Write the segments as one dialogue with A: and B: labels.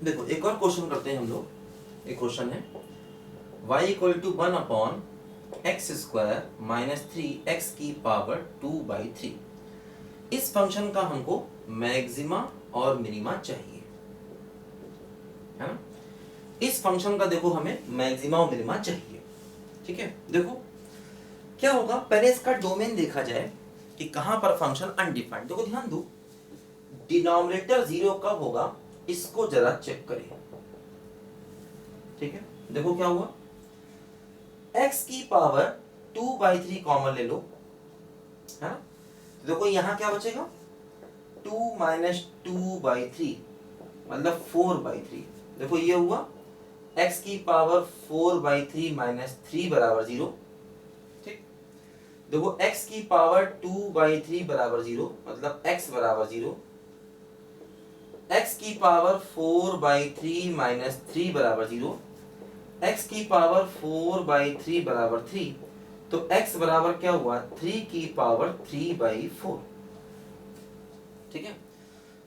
A: देखो एक और क्वेश्चन करते हैं हम लोग। एक क्वेश्चन है y equal to 1/x² minus 3x की पावर 2/3। इस फंक्शन का हमको मैक्सिमा और मिनिमा चाहिए, है ना। इस फंक्शन का देखो हमें मैक्सिमा और मिनिमा चाहिए, ठीक है। देखो क्या होगा, पहले इसका डोमेन देखा जाए कि कहां पर फंक्शन अनडिफाइंड। देखो ध्यान दो, डिनोमिनेटर 0 कब होगा इसको जरा चेक करें, ठीक है। देखो क्या हुआ, x की पावर 2/3 कॉमन ले लो, है ना। तो देखो यहां क्या बचेगा, 2 माइनस 2/3 मतलब 4/3। देखो ये हुआ x की पावर 4/3 माइनस 3 बराबर 0, ठीक। देखो x की पावर 2/3 बराबर 0 मतलब x बराबर 0। x की पावर 4/3 माइनस 3 बराबर 0, x की पावर 4/3 बराबर 3, तो x बराबर क्या हुआ 3 की पावर 3/4, ठीक है।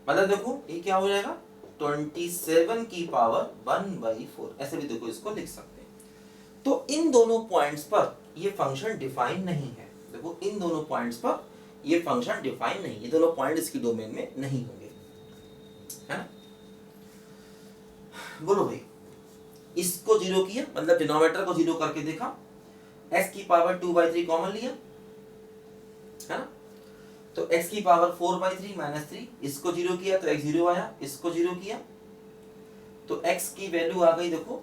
A: मतलब देखो ये क्या हो जाएगा 27 की पावर 1/4, ऐसे भी देखो इसको लिख सकते हैं। तो इन दोनों पॉइंट्स पर ये फंक्शन डिफाइन नहीं है। देखो इन दोनों पॉइंट्स पर ये फंक्शन डिफाइन नहीं, ये दोनों पॉइंट इसकी डोमेन में नहीं होंगे, है ना। बोलो भाई, इसको 0 किया मतलब डिनोमिनेटर को 0 करके देखा, x की पावर 2/3 कॉमन लिया, है ना। तो x की पावर 4/3 माइनस 3, इसको 0 किया तो x 0 आया, इसको 0 किया तो x की वैल्यू आ गई देखो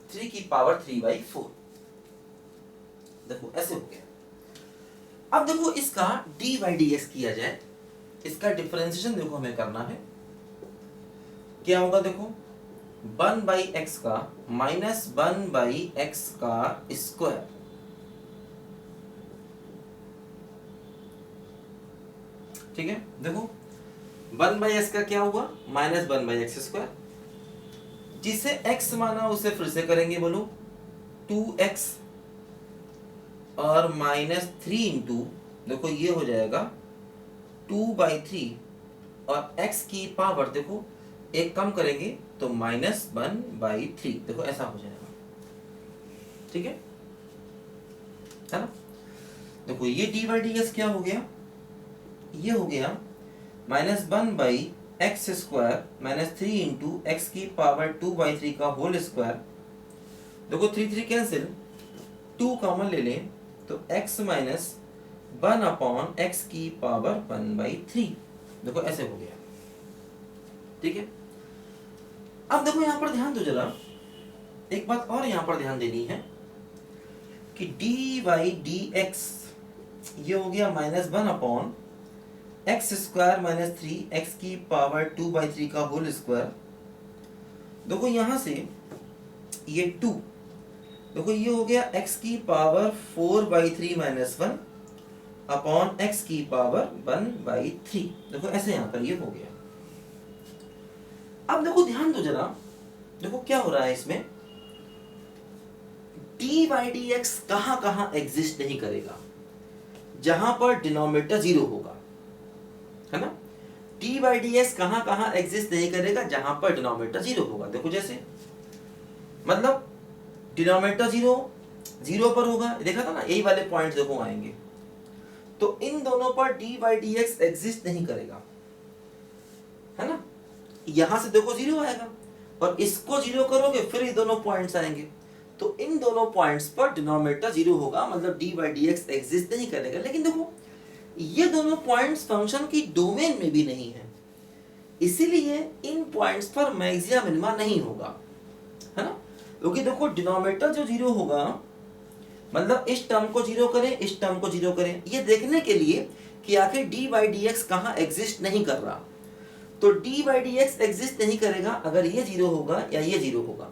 A: 3 की पावर 3/4। देखो ऐसे हो गया। अब देखो इसका dy/dx किया जाए, इसका डिफरेंशिएशन देखो हमें करना है। क्या होगा देखो 1/x का माइनस 1/x का स्क्वायर, ठीक है। देखो 1/x का क्या हुआ माइनस 1/x², जिसे x माना उसे फिर से करेंगे, बोलो 2x और माइनस 3 इंटू देखो ये हो जाएगा 2/3 और x की पावर देखो एक कम करेंगे तो -1/3, देखो ऐसा हो जाएगा, ठीक है ना। देखो ये dy/dx क्या हो गया, ये हो गया -1/x² माइनस 3 इंटू एक्स की पावर 2/3 का होल स्क्वायर। देखो 3 3 कैंसिल, 2 कॉमन ले लें तो x माइनस 1/x की पावर 1/3, देखो ऐसे हो गया, ठीक है। अब देखो यहां पर ध्यान दो जरा, एक बात और यहां पर ध्यान देनी है कि dy/dx ये हो गया -1/x² माइनस 3 एक्स की पावर 2/3 का होल स्क्वायर। देखो यहां से ये 2, देखो ये हो गया x की पावर 4/3 माइनस 1 अपॉन x की पावर 1/3, देखो ऐसे यहां पर ये हो गया। अब देखो ध्यान दो जरा, देखो क्या हो रहा है इसमें, dy/dx कहां कहां एग्जिस्ट नहीं करेगा, जहां पर डिनोमिनेटर 0 होगा, है ना। dy/dx कहां कहां एग्जिस्ट नहीं करेगा, जहां पर डिनोमिनेटर 0 होगा। देखो जैसे मतलब डिनोमिनेटर 0 पर होगा, देखा था ना, यही वाले पॉइंट देखो आएंगे। तो इन दोनों पर dy/dx एग्जिस्ट नहीं करेगा, है ना। यहां से देखो 0 आएगा और इसको 0 करोगे फिर ये दोनों पॉइंट्स आएंगे, तो इन दोनों पॉइंट्स पर डिनोमिनेटर 0 होगा, मतलब dy/dx एग्जिस्ट नहीं करेगा। लेकिन देखो ये दोनों पॉइंट्स फंक्शन की डोमेन में भी नहीं है, इसीलिए इन पॉइंट्स पर मैक्सिमा मिनिमा नहीं होगा, है ना। क्योंकि देखो डिनोमिनेटर जो 0 होगा मतलब इस टर्म को 0 करें, इस टर्म को 0 करें, ये देखने के लिए कि आखिर dy/dx कहां एग्जिस्ट नहीं कर रहा। तो dy/dx एग्जिस्ट नहीं करेगा अगर ये 0 होगा या ये 0 होगा।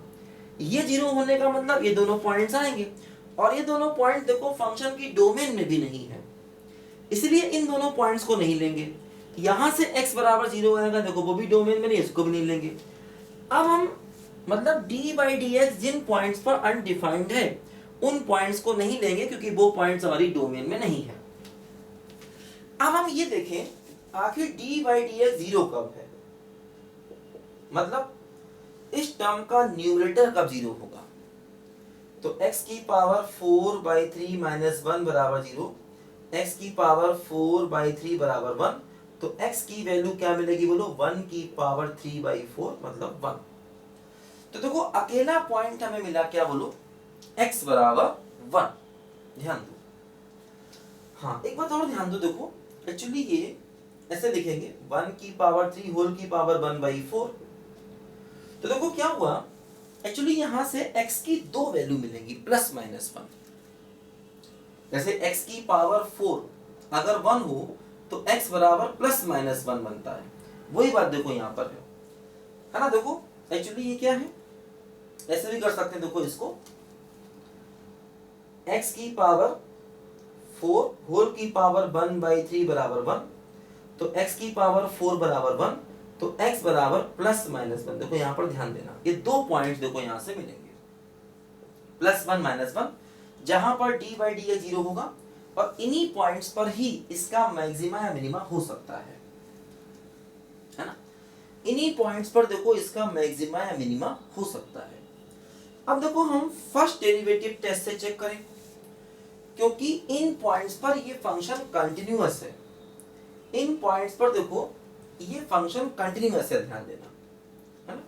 A: ये 0 होने का मतलब ये दोनों पॉइंट्स आएंगे, और ये दोनों पॉइंट देखो फंक्शन की डोमेन में भी नहीं है, इसलिए इन दोनों पॉइंट्स को नहीं लेंगे। यहां से x बराबर 0 आएगा, देखो वो भी डोमेन में नहीं, इसको भी नहीं लेंगे। अब हम मतलब dy/dx जिन पॉइंट्स पर अनडिफाइंड है उन पॉइंट्स को नहीं लेंगे, क्योंकि वो पॉइंट्स हमारी डोमेन में नहीं है। अब हम ये देखें आखिर dy/dx 0 कब है, मतलब इस टर्म का न्यूमरेटर कब 0 होगा? तो x की पावर 4/3 माइनस 1 बराबर 0, x की पावर 4/3 बराबर 1, तो x की वैल्यू क्या मिलेगी बोलो? 1 की पावर 3/4 मतलब 1। तो देखो अकेला पॉइंट हमें मिला क्या बोलो? x बराबर 1। ध्यान दो, हाँ एक बात और ध्यान दो, देखो एक्चुअली ये ऐसे लिखेंगे 1 की पावर 3 होल की पावर 1/4। तो देखो क्या हुआ, एक्चुअली यहां से x की दो वैल्यू मिलेंगी प्लस माइनस 1। जैसे x की पावर 4 अगर 1 हो तो x बराबर प्लस माइनस 1 बनता है। वही बात देखो यहां पर है ना? देखो एक्चुअली ये क्या है, ऐसे भी कर सकते हैं, देखो इसको x की पावर 4 होल की पावर 1/3 बराबर 1, तो x की पावर 4 बराबर 1, तो x बराबर प्लस माइनस 1। देखो यहां पर ध्यान देना, ये दो पॉइंट्स देखो यहां से मिलेंगे प्लस 1 माइनस 1, जहां पर d/dx 0 होगा, और इन्हीं पॉइंट्स पर ही इसका मैक्सिमा या मिनिमा हो सकता है ना? इन्हीं पॉइंट्स पर देखो इसका मैक्सिमा या मिनिमा हो सकता है। अब देखो हम फर्स्ट डेरिवेटिव टेस्ट से चेक करें, क्योंकि इन पॉइंट्स पर ये फंक्शन कंटिन्यूअस है। इन पॉइंट्स पर देखो ये फंक्शन कंटिन्यूअस है, ध्यान देना है ना?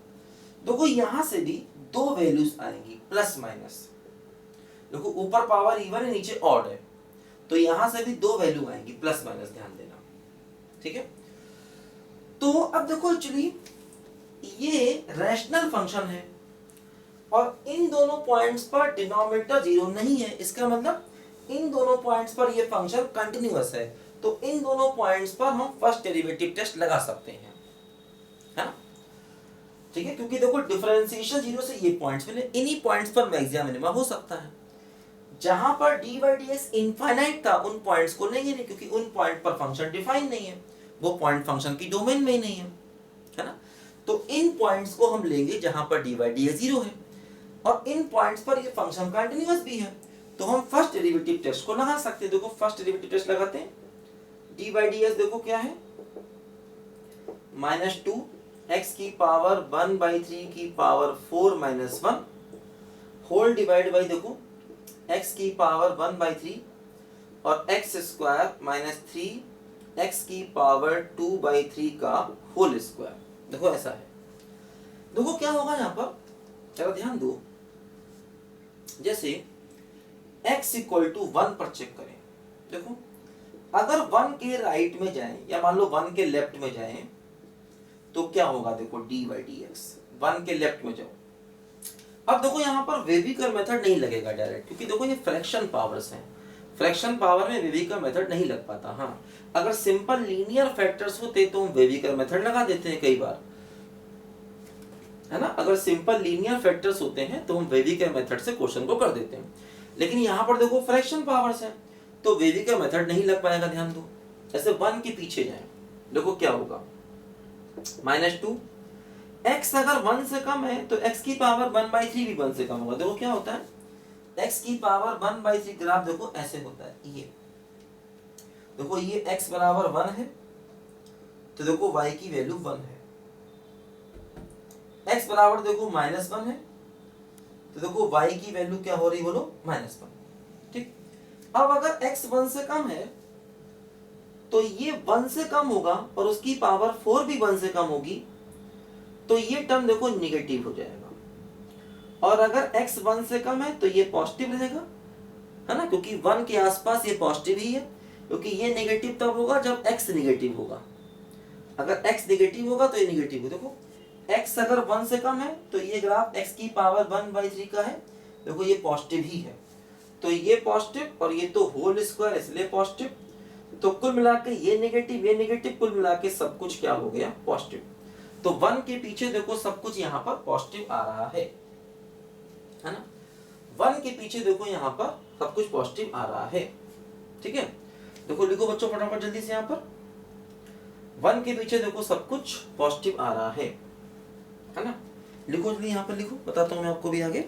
A: देखो यहां से भी दो वैल्यूज आएंगी प्लस माइनस। देखो ऊपर पावर इवन है, नीचे ऑड है, तो यहां से भी दो वैल्यू आएंगी प्लस माइनस, ध्यान देना, ठीक है? तो अब देखो एक्चुअली ये रैशनल फंक्शन है और इन दोनों पॉइंट्स पर डिनोमिनेटर 0 नहीं है, इसका मतलब इन दोनों पॉइंट्स पर ये फंक्शन कंटिन्यूअस है, तो इन दोनों पॉइंट्स पर हम फर्स्ट डेरिवेटिव टेस्ट लगा सकते हैं, है ना? ठीक है, क्योंकि देखो डिफरेंशिएशन 0 से ये पॉइंट्स मिले, इन्हीं पॉइंट्स पर मैक्सिमा मिनिमा हो सकता है। जहां पर d/dx इनफाइनाइट था उन पॉइंट्स को लेंगे नहीं, क्योंकि उन पॉइंट पर फंक्शन डिफाइन नहीं है, वो पॉइंट फंक्शन की डोमेन में ही नहीं है ना? तो इन पॉइंट्स को हम लेंगे जहां पर d/dx 0 है, और इन पॉइंट्स पर ये फंक्शन कंटिन्यूअस भी है, तो हम फर्स्ट डेरिवेटिव टेस्ट को लगा सकते हैं। देखो फर्स्ट डेरिवेटिव टेस्ट लगाते हैं, d/dx देखो क्या है, -2 x की पावर 1/3 की पावर 4 - 1 होल डिवाइड बाई देखो x की पावर 1/3 और x स्क्वायर -3 x की पावर 2/3 का होल स्क्वायर। देखो ऐसा है। देखो क्या होगा यहाँ पर, जरा ध्यान दो, जैसे x = 1 पर चेक करें। देखो अगर 1 के राइट में जाएं या मान लो 1 के लेफ्ट में जाएं तो क्या होगा, देखो d/dx 1 के लेफ्ट में जाओ। अब देखो यहाँ पर वेविकर मेथड नहीं लगेगा डायरेक्ट, क्योंकि देखो ये फ्रैक्शन पावर्स हैं, फ्रैक्शन पावर में वेविकर मेथड नहीं लग पाता। हाँ अगर सिंपल लीनियर फैक्टर्स होते तो हम वेविकर मेथड लगा देते हैं कई बार, है ना? अगर सिंपल लीनियर फैक्टर्स होते हैं तो हम वेविकर मेथड से क्वेश्चन को कर देते हैं, लेकिन यहाँ पर देखो फ्रैक्शन पावर्स है तो वेविकर मेथड नहीं लग पाएगा। ध्यान दो, जैसे 1 के पीछे जाए, देखो क्या होगा, -2 x अगर 1 से कम है तो x की पावर 1/3 भी 1 से कम होगा। देखो क्या होता है, x की पावर 1/3 ग्राफ देखो ऐसे होता है, ये देखो ये x बराबर 1 है तो देखो y की वैल्यू 1 है, x बराबर देखो -1 है तो देखो y की वैल्यू क्या हो रही बोलो, -1। ठीक, अब अगर x 1 से कम है तो ये 1 से कम होगा और उसकी पावर 4 भी 1 से कम होगी, तो ये टर्म देखो निगेटिव हो जाएगा, और अगर x 1 से कम है तो ये पॉजिटिव रहेगा, है ना? क्योंकि 1 के आसपास ये पॉजिटिव ही है, क्योंकि ये नेगेटिव तब होगा जब x नेगेटिव होगा। अगर x नेगेटिव होगा तो ये नेगेटिव हो। देखो x अगर 1 से कम है तो ये ग्राफ x की पावर 1/3 का है, देखो ये पॉजिटिव ही है, तो ये पॉजिटिव और ये तो होल स्क्वायर इसलिए पॉजिटिव, तो कुल मिलाकर ये नेगेटिव, कुल मिलाकर सब कुछ क्या हो गया, पॉजिटिव। तो 1 के पीछे देखो सब कुछ यहाँ पर पॉजिटिव आ रहा है ना? 1 के पीछे देखो यहाँ पर सब कुछ पॉजिटिव आ रहा है, ठीक है? देखो लिखो बच्चों फटाफट जल्दी से, यहाँ पर 1 के पीछे देखो सब कुछ पॉजिटिव आ रहा है ना? लिखो जल्दी, यहाँ पर लिखो, बताता हूँ मैं आपको भी आगे।